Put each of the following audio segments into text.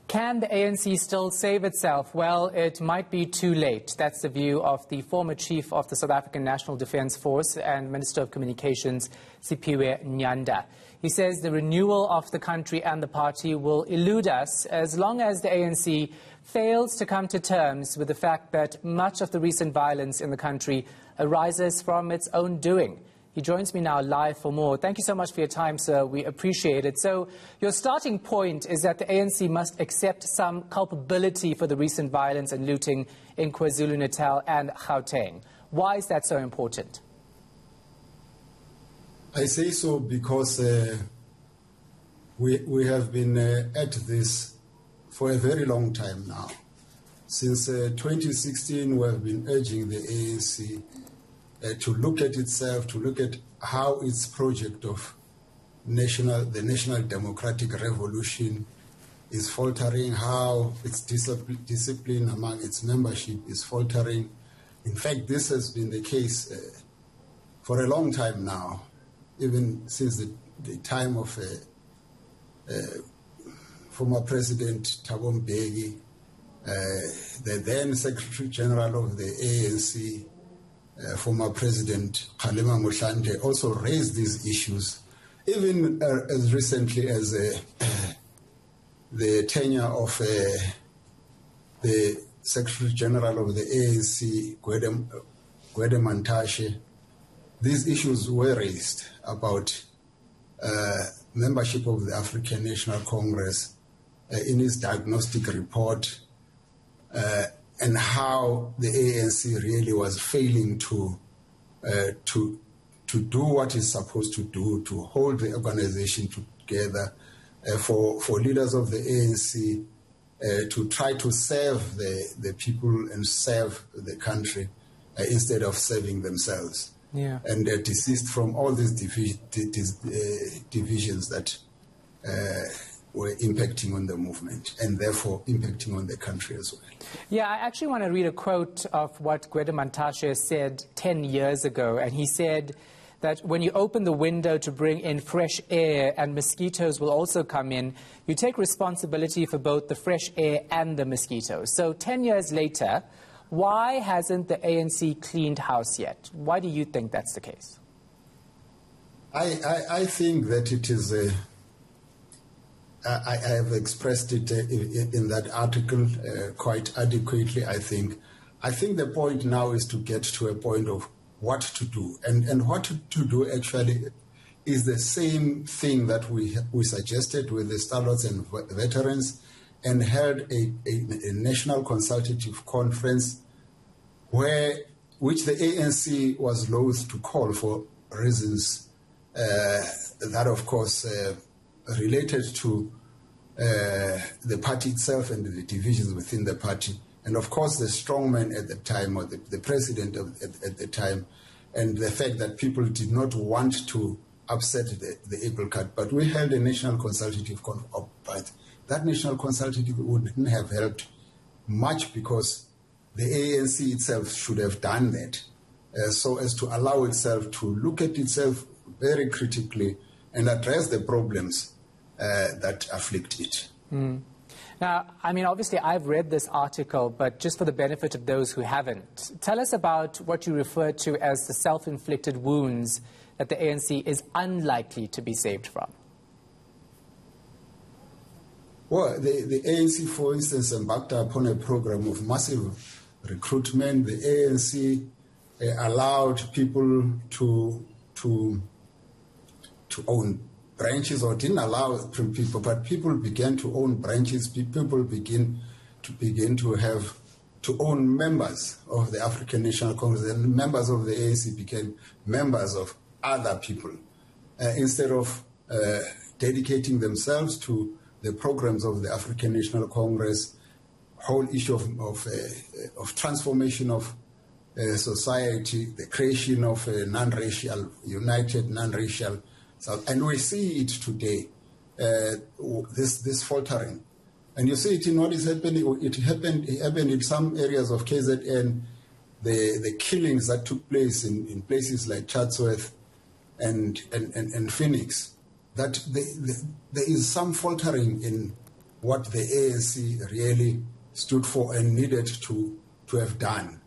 Can the ANC still save itself? Well, it might be too late. That's the view of the former chief of the South African National Defence Force and Minister of Communications, Siphiwe Nyanda. He says the renewal of the country and the party will elude us as long as the ANC fails to come to terms with the fact that much of the recent violence in the country arises from its own doing. He joins me now live for more. Thank you so much for your time, sir. We appreciate it. So your starting point is that the ANC must accept some culpability for the recent violence and looting in KwaZulu-Natal and Gauteng. Why is that so important? I say so because we have been at this for a very long time now. Since 2016, we have been urging the ANC to look at itself, to look at how its project of the national democratic revolution is faltering, how its discipline among its membership is faltering. In fact, this has been the case for a long time now, even since the time of former President Thabo Mbeki, the then Secretary General of the ANC, former President Kgalema Motlanthe also raised these issues, even as recently as the tenure of the Secretary General of the ANC, Gwede Mantashe. These issues were raised about membership of the African National Congress in its diagnostic report, and how the ANC really was failing to do what it's supposed to do, to hold the organization together, for leaders of the ANC to try to serve the people and serve the country instead of serving themselves. Yeah. And desist from all these divisions that were impacting on the movement and therefore impacting on the country as well. Yeah, I actually want to read a quote of what Gwede Mantashe said 10 years ago. And he said that when you open the window to bring in fresh air and mosquitoes will also come in, you take responsibility for both the fresh air and the mosquitoes. So 10 years later, why hasn't the ANC cleaned house yet? Why do you think that's the case? I think that it is I have expressed it in that article quite adequately, I think. I think the point now is to get to a point of what to do. And what to do actually is the same thing that we suggested with the starlets and veterans, and held a national consultative conference which the ANC was loath to call for reasons that, of course, related to the party itself and the divisions within the party. And of course, the strongman at the time, or the president at the time, and the fact that people did not want to upset the apple cart. But we held a national consultative conference. But that national consultative wouldn't have helped much, because the ANC itself should have done that so as to allow itself to look at itself very critically and address the problems that afflict it. Now, I mean, obviously, I've read this article, but just for the benefit of those who haven't, tell us about what you refer to as the self-inflicted wounds that the ANC is unlikely to be saved from. Well, the ANC, for instance, embarked upon a program of massive recruitment. The ANC allowed people to own branches, or didn't allow people, but people began to own branches. People begin to own members of the African National Congress, and members of the ANC became members of other people instead of dedicating themselves to the programs of the African National Congress. Whole issue of transformation of society, the creation of a united non-racial South. And we see it today, this faltering. And you see it in what is happening. It happened in some areas of KZN, the killings that took place in places like Chatsworth and Phoenix, that there is some faltering what the ANC really stood for and needed to have done.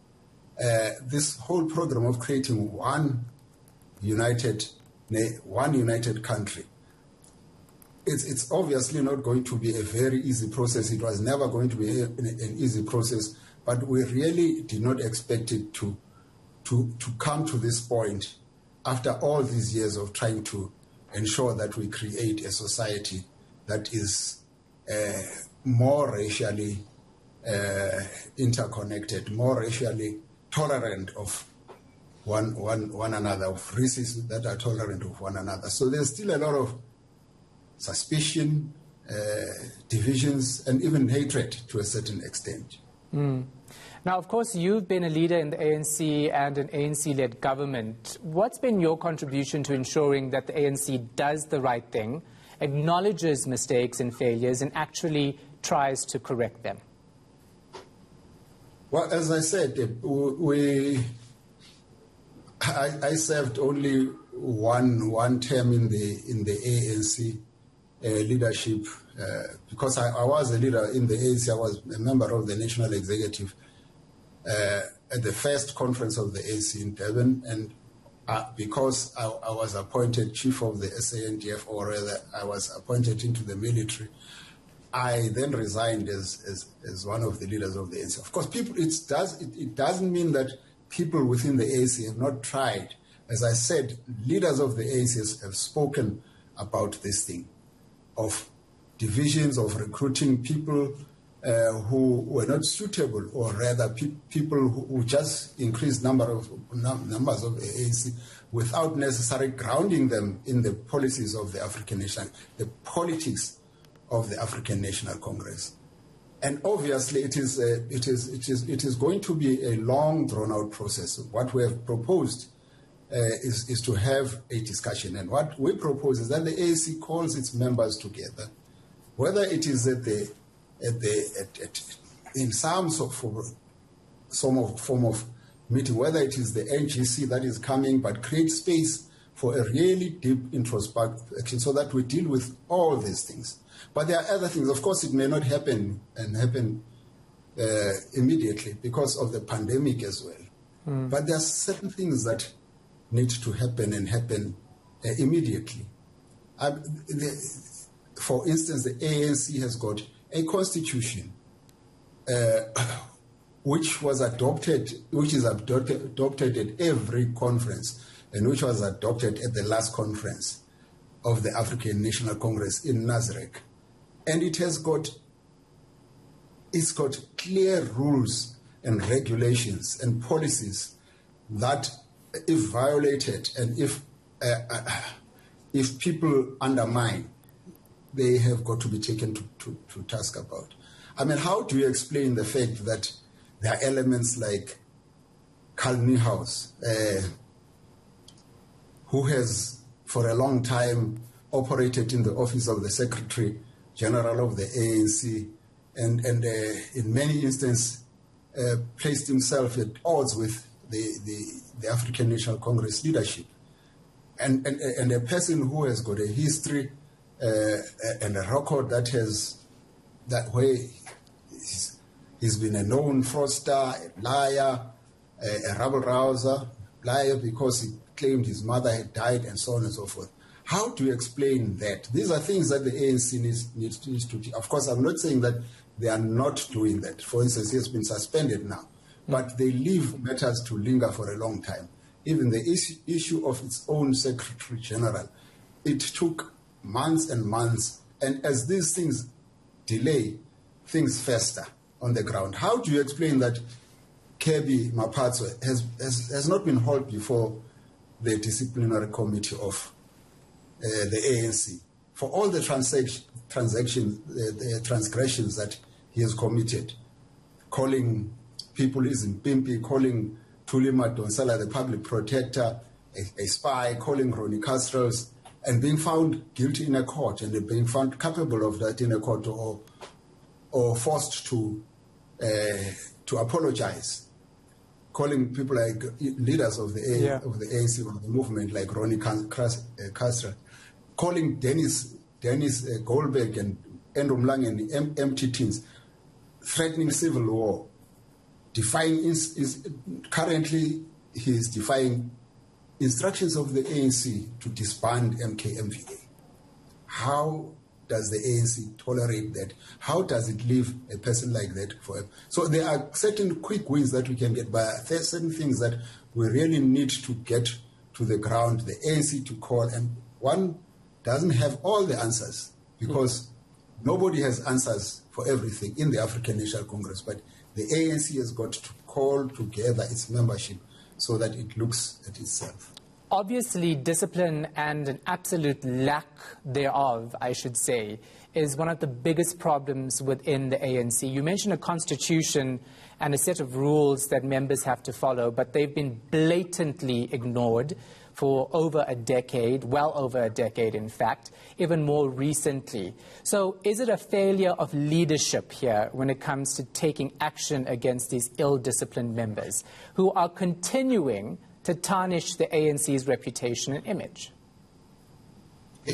This whole program of creating one united country, it's obviously not going to be a very easy process. It was never going to be an easy process, but we really did not expect it to come to this point after all these years of trying to ensure that we create a society that is more racially interconnected, more racially tolerant of one another, of races that are tolerant of one another. So there's still a lot of suspicion, divisions, and even hatred to a certain extent. Now, of course, you've been a leader in the ANC and an ANC-led government. What's been your contribution to ensuring that the ANC does the right thing, acknowledges mistakes and failures, and actually tries to correct them? Well, as I said, I served only one term in the ANC leadership because I was a leader in the ANC. I was a member of the National Executive at the first conference of the ANC in Durban, and because I was appointed chief of the SANDF, or rather I was appointed into the military, I then resigned as one of the leaders of the ANC. Of course, it doesn't mean that people within the ANC have not tried. As I said, leaders of the ANC have spoken about this thing of divisions, of recruiting people who were not suitable, or rather people who just increased numbers of the ANC without necessarily grounding them in the policies of the African National, the politics of the African National Congress. And obviously it is going to be a long, drawn-out process. What we have proposed is to have a discussion. And what we propose is that the ANC calls its members together, whether it is in some form of meeting, whether it is the NGC that is coming, but create space for a really deep introspection so that we deal with all these things. But there are other things. Of course, it may not happen immediately because of the pandemic as well. But there are certain things that need to happen and happen immediately. For instance, the ANC has got a constitution which is adopted at every conference, and which was adopted at the last conference of the African National Congress in Nasrec. And it's got clear rules and regulations and policies that, if violated and if people undermine, they have got to be taken to task about. I mean, how do you explain the fact that there are elements like Carl Niehaus, who has for a long time operated in the office of the Secretary General of the ANC, and in many instances placed himself at odds with the African National Congress leadership, and a person who has got a history and a record that way he's been a known fraudster, a liar, a rabble-rouser, liar because he claimed his mother had died, and so on and so forth. How do you explain that? These are things that the ANC needs to do. Of course, I'm not saying that they are not doing that. For instance, he has been suspended now, but they leave matters to linger for a long time. Even the issue of its own Secretary General, it took months and months, and as these things delay, things fester on the ground. How do you explain that Kirby Mapatso has not been held before the disciplinary committee of the ANC for all the transgressions that he has committed, calling people Izimpimpi, calling Thuli Madonsela the public protector, a spy, calling Ronnie Castros, and being found guilty in a court, and being found capable of that in a court, or forced to apologize, calling people like leaders of the ANC, of the movement, like Ronnie Castro, calling Dennis Goldberg and empty tins, threatening civil war, currently he is defying instructions of the ANC to disband MKMVA. How does the ANC tolerate that? How does it leave a person like that forever? So there are certain quick wins that we can get, but there are certain things that we really need to get to the ground, the ANC to call, and one doesn't have all the answers because nobody has answers for everything in the African National Congress, but the ANC has got to call together its membership so that it looks at itself. Obviously, discipline and an absolute lack thereof, I should say, is one of the biggest problems within the ANC. You mentioned a constitution and a set of rules that members have to follow, but they've been blatantly ignored for over a decade, well over a decade, in fact, even more recently. So is it a failure of leadership here when it comes to taking action against these ill-disciplined members who are continuing to tarnish the ANC's reputation and image?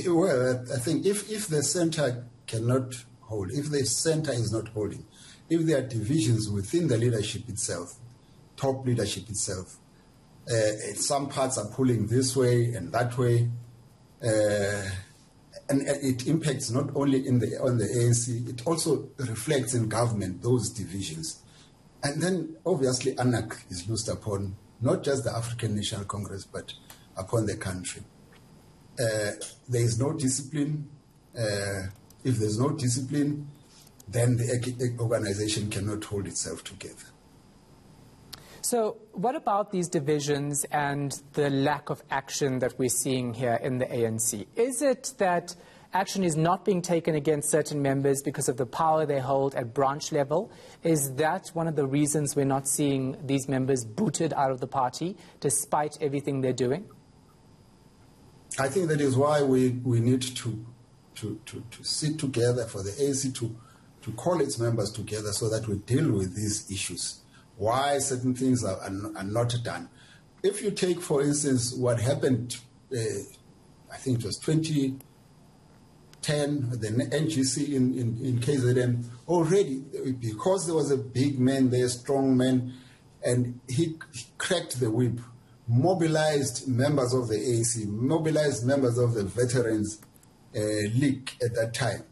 Well, I think if the center cannot hold, if the center is not holding, if there are divisions within the leadership itself, top leadership itself, some parts are pulling this way and that way, and it impacts not only on the ANC, it also reflects in government, those divisions. And then obviously anarchy is loosed upon not just the African National Congress, but upon the country. There is no discipline. If there's no discipline, then the organization cannot hold itself together. So what about these divisions and the lack of action that we're seeing here in the ANC? Is it that action is not being taken against certain members because of the power they hold at branch level? Is that one of the reasons we're not seeing these members booted out of the party despite everything they're doing? I think that is why we need to sit together, for the ANC to call its members together so that we deal with these issues. Why certain things are not done. If you take, for instance, what happened, I think it was 2010, the NGC in KZN, already, because there was a big man there, strong man, and he cracked the whip, mobilized members of the ANC, mobilized members of the Veterans League at that time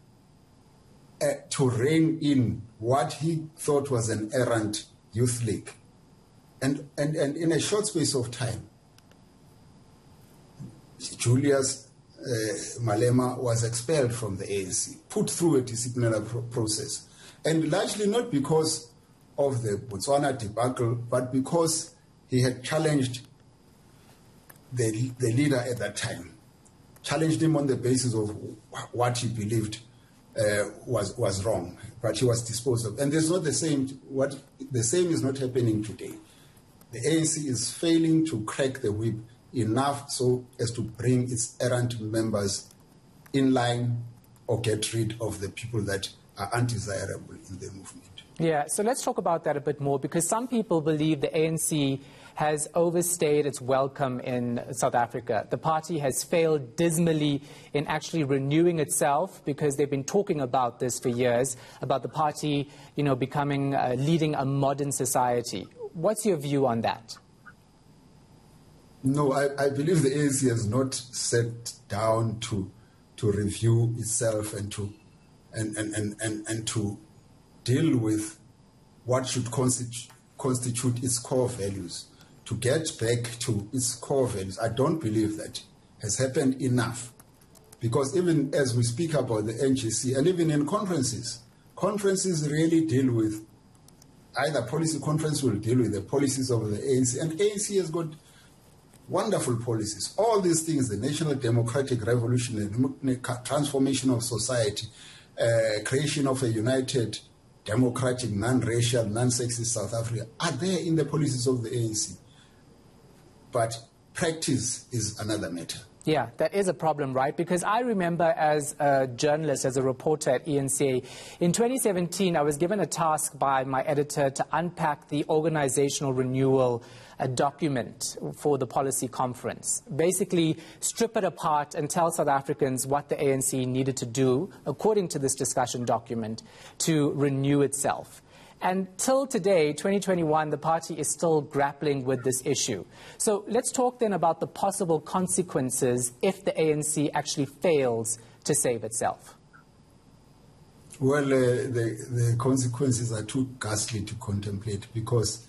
to rein in what he thought was an errant youth league. And in a short space of time, Julius Malema was expelled from the ANC, put through a disciplinary process. And largely not because of the Botswana debacle, but because he had challenged the leader at that time, challenged him on the basis of what he believed was wrong, but he was disposed of. And there's not the same is not happening today. The ANC is failing to crack the whip enough so as to bring its errant members in line or get rid of the people that are undesirable in the movement. Yeah, so let's talk about that a bit more, because some people believe the ANC has overstayed its welcome in South Africa. The party has failed dismally in actually renewing itself, because they've been talking about this for years, about the party, becoming, leading a modern society. What's your view on that? No, I believe the ANC has not sat down to review itself and to deal with what should constitute its core values, to get back to its core values. I don't believe that has happened enough, because even as we speak about the NGC, and even in conferences really deal with, either policy conference will deal with the policies of the ANC, and ANC has got wonderful policies. All these things, the National Democratic Revolution, the transformation of society, creation of a united, democratic, non-racial, non-sexist South Africa, are there in the policies of the ANC. But practice is another matter. Yeah, that is a problem, right? Because I remember as a journalist, as a reporter at ANC, in 2017, I was given a task by my editor to unpack the organizational renewal document for the policy conference. Basically, strip it apart and tell South Africans what the ANC needed to do, according to this discussion document, to renew itself. And till today, 2021, the party is still grappling with this issue. So let's talk then about the possible consequences if the ANC actually fails to save itself. Well, the consequences are too ghastly to contemplate because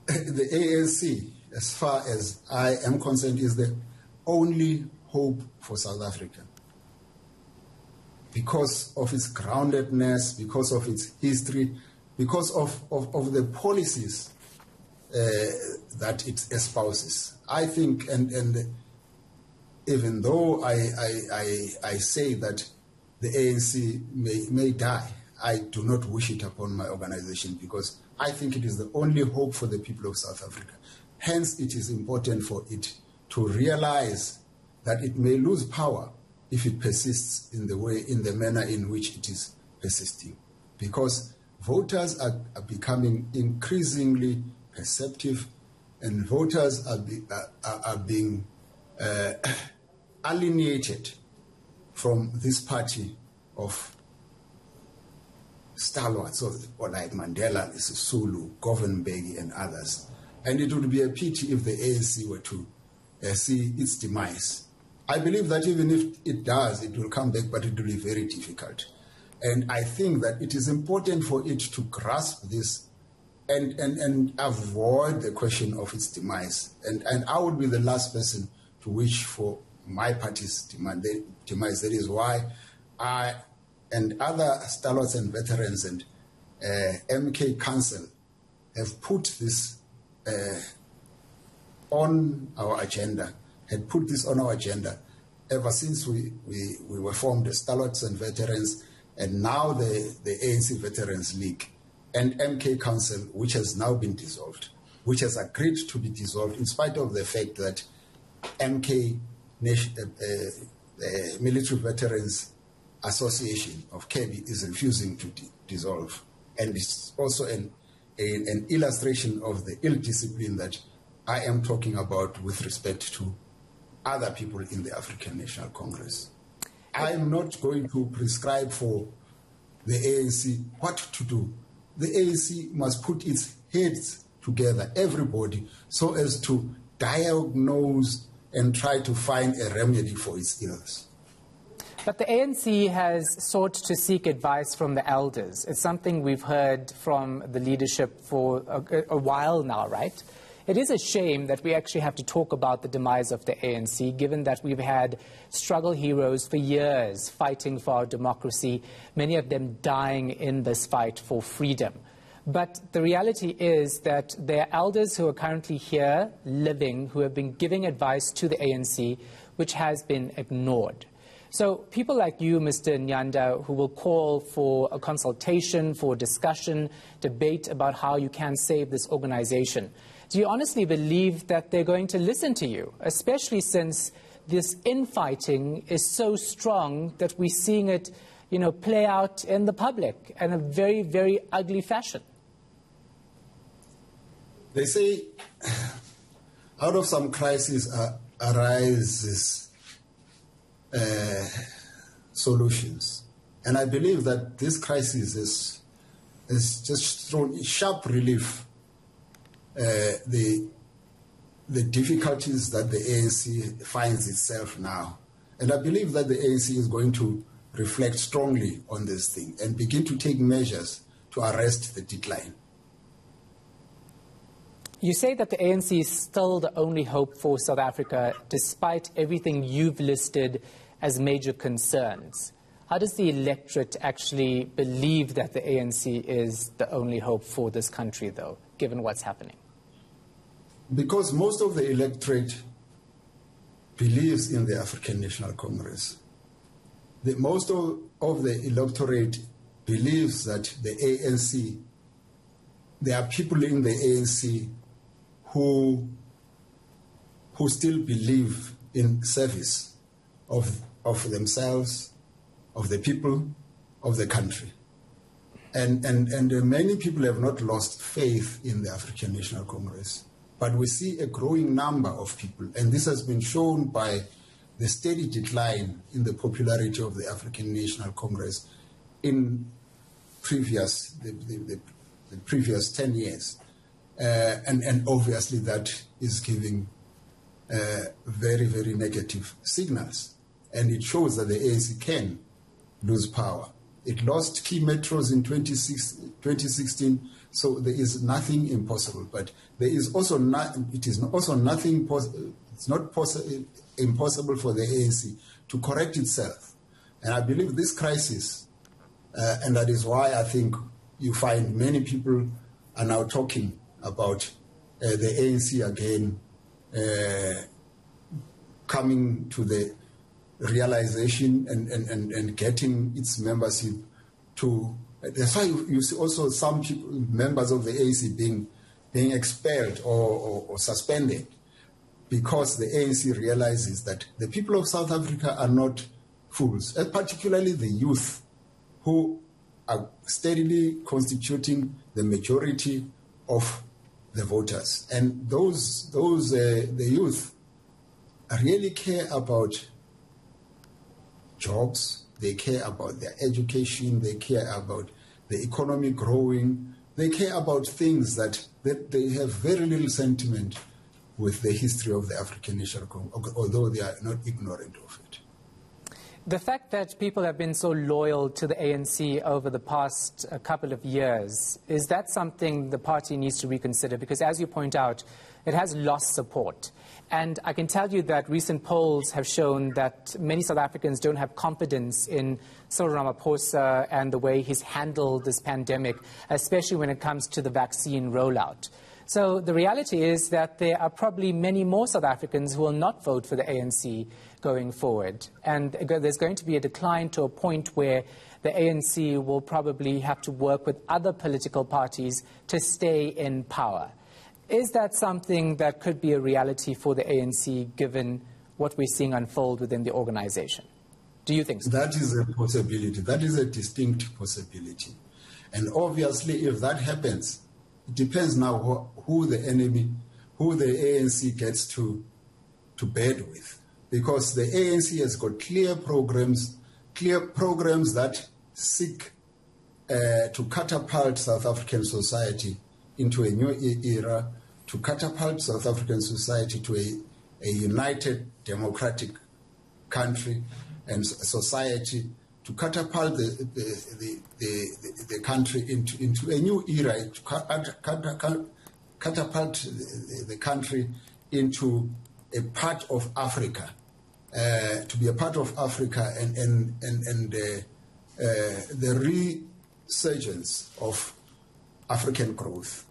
the ANC, as far as I am concerned, is the only hope for South Africa. Because of its groundedness, because of its history, because of the policies that it espouses. I think, and even though I say that the ANC may die, I do not wish it upon my organization because I think it is the only hope for the people of South Africa. Hence, it is important for it to realize that it may lose power if it persists in the manner in which it is persisting. Because voters are becoming increasingly perceptive, and voters are being alienated from this party of stalwarts, or like Mandela, Sisulu, Govan-Mbeki, and others. And it would be a pity if the ANC were to see its demise. I believe that even if it does, it will come back, but it will be very difficult. And I think that it is important for it to grasp this and avoid the question of its demise. And I would be the last person to wish for my party's demise. That is why I and other stalwarts and veterans and MK Council have put this on our agenda, had put this on our agenda ever since we were formed as stalwarts and veterans. And now the ANC Veterans League and MK Council, which has now been dissolved, which has agreed to be dissolved in spite of the fact that MK Military Veterans Association of KB is refusing to dissolve. And it's also an illustration of the ill discipline that I am talking about with respect to other people in the African National Congress. I'm not going to prescribe for the ANC what to do. The ANC must put its heads together, everybody, so as to diagnose and try to find a remedy for its ills. But the ANC has sought to seek advice from the elders. It's something we've heard from the leadership for a while now, right? It is a shame that we actually have to talk about the demise of the ANC, given that we've had struggle heroes for years fighting for our democracy, many of them dying in this fight for freedom. But the reality is that there are elders who are currently here, living, who have been giving advice to the ANC, which has been ignored. So people like you, Mr. Nyanda, who will call for a consultation, for discussion, debate about how you can save this organization, do you honestly believe that they're going to listen to you, especially since this infighting is so strong that we're seeing it, play out in the public in a very, very ugly fashion? They say out of some crisis arises solutions. And I believe that this crisis is just thrown sharp relief the difficulties that the ANC finds itself now. And I believe that the ANC is going to reflect strongly on this thing and begin to take measures to arrest the decline. You say that the ANC is still the only hope for South Africa, despite everything you've listed as major concerns. How does the electorate actually believe that the ANC is the only hope for this country, though, given what's happening? Because most of the electorate believes in the African National Congress. Most of the electorate believes that the ANC, there are people in the ANC who still believe in service of themselves, of the people, of the country. And many people have not lost faith in the African National Congress. But we see a growing number of people, and this has been shown by the steady decline in the popularity of the African National Congress in the previous 10 years. And obviously that is giving very, very negative signals. And it shows that the ANC can lose power. It lost key metros in 2016, so there is nothing impossible. But there is also it's not impossible for the ANC to correct itself. And I believe this crisis, and that is why I think you find many people are now talking about the ANC again coming to the realization and getting its membership to. That's why you see also some people, members of the ANC being expelled or suspended, because the ANC realizes that the people of South Africa are not fools, and particularly the youth, who are steadily constituting the majority of the voters. And the youth really care about jobs, they care about their education, they care about the economy growing, they care about things that they have very little sentiment with the history of the African National Congress, although they are not ignorant of it. The fact that people have been so loyal to the ANC over the past couple of years, is that something the party needs to reconsider? Because as you point out, it has lost support. And I can tell you that recent polls have shown that many South Africans don't have confidence in Cyril Ramaphosa and the way he's handled this pandemic, especially when it comes to the vaccine rollout. So the reality is that there are probably many more South Africans who will not vote for the ANC going forward. And there's going to be a decline to a point where the ANC will probably have to work with other political parties to stay in power. Is that something that could be a reality for the ANC, given what we're seeing unfold within the organization? Do you think so? That is a possibility. That is a distinct possibility. And obviously, if that happens, it depends now who the ANC gets to bed with. Because the ANC has got clear programs that seek to catapult South African society into a new era, to catapult South African society to a united democratic country and society, to catapult the country into a new era, to catapult the country into a part of Africa, to be a part of Africa, and the resurgence of African growth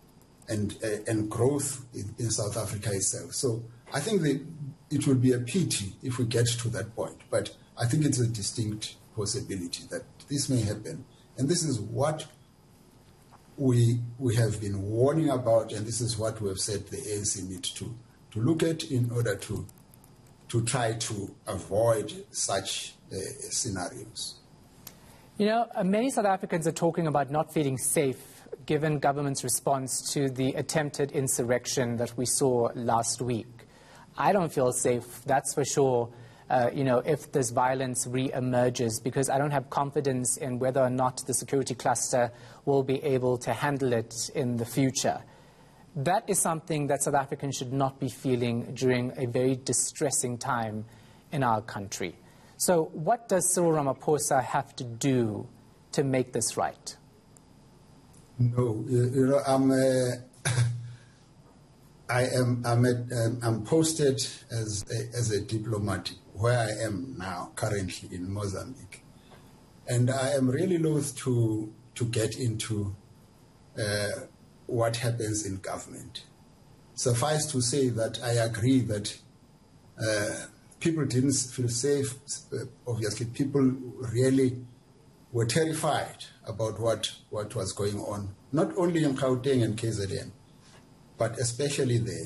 and growth in South Africa itself. So I think that it would be a pity if we get to that point, but I think it's a distinct possibility that this may happen. And this is what we have been warning about, and this is what we have said the ANC need to look at in order to try to avoid such scenarios. You know, many South Africans are talking about not feeling safe given government's response to the attempted insurrection that we saw last week. I don't feel safe, that's for sure, if this violence re-emerges, because I don't have confidence in whether or not the security cluster will be able to handle it in the future. That is something that South Africans should not be feeling during a very distressing time in our country. So what does Cyril Ramaphosa have to do to make this right? No, I'm posted as a diplomat where I am now, currently in Mozambique, and I am really loath to get into what happens in government. Suffice to say that I agree that people didn't feel safe. Obviously, people really were terrified about what was going on, not only in Gauteng and KZN, but especially there.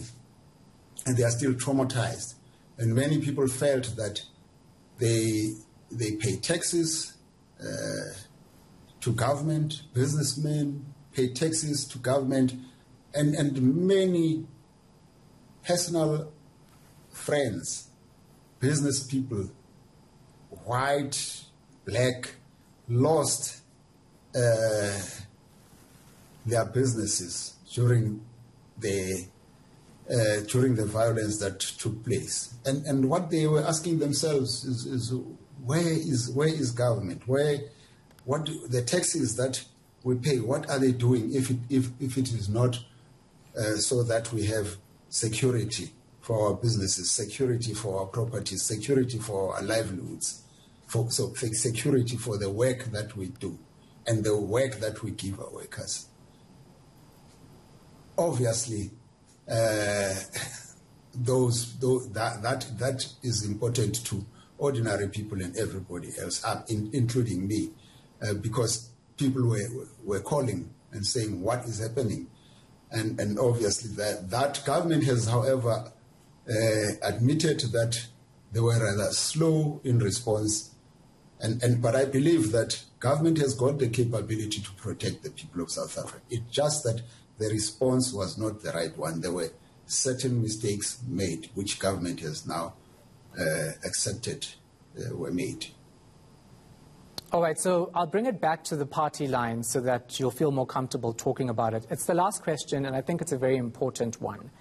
And they are still traumatized And many people felt that they pay taxes to government, businessmen pay taxes to government, and many personal friends, business people, white, black, lost their businesses during the violence that took place. And what they were asking themselves is where is government? What the taxes that we pay, what are they doing if it is not so that we have security for our businesses, security for our properties, security for our livelihoods, security for the work that we do and the work that we give our workers. Obviously, that is important to ordinary people and everybody else, including me, because people were calling and saying, what is happening? And obviously that government has, however, admitted that they were rather slow in response. But I believe that government has got the capability to protect the people of South Africa. It's just that the response was not the right one. There were certain mistakes made, which government has now accepted were made. All right, so I'll bring it back to the party line so that you'll feel more comfortable talking about it. It's the last question, and I think it's a very important one.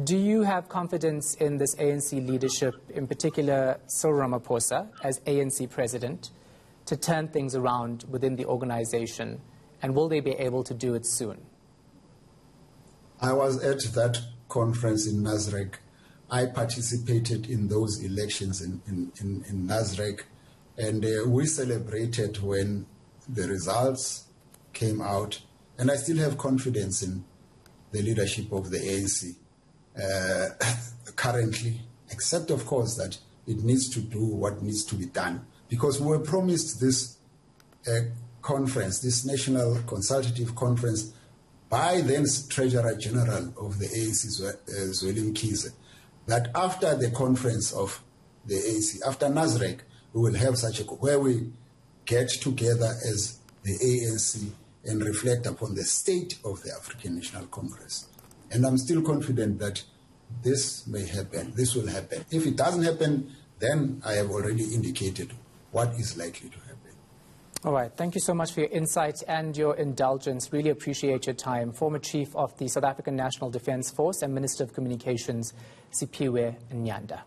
Do you have confidence in this ANC leadership, in particular Cyril Ramaphosa, as ANC president, to turn things around within the organization, and will they be able to do it soon? I was at that conference in Nasrec. I participated in those elections in Nasrec, and we celebrated when the results came out. And I still have confidence in the leadership of the ANC currently, except, of course, that it needs to do what needs to be done. Because we were promised this conference, this National Consultative Conference, by then Treasurer General of the ANC, Zweli Mkhize, that after the conference of the ANC, after Nasrec, we will have such where we get together as the ANC and reflect upon the state of the African National Congress. And I'm still confident that this may happen, this will happen. If it doesn't happen, then I have already indicated what is likely to happen. All right. Thank you so much for your insight and your indulgence. Really appreciate your time. Former Chief of the South African National Defence Force and Minister of Communications, Siphiwe Nyanda.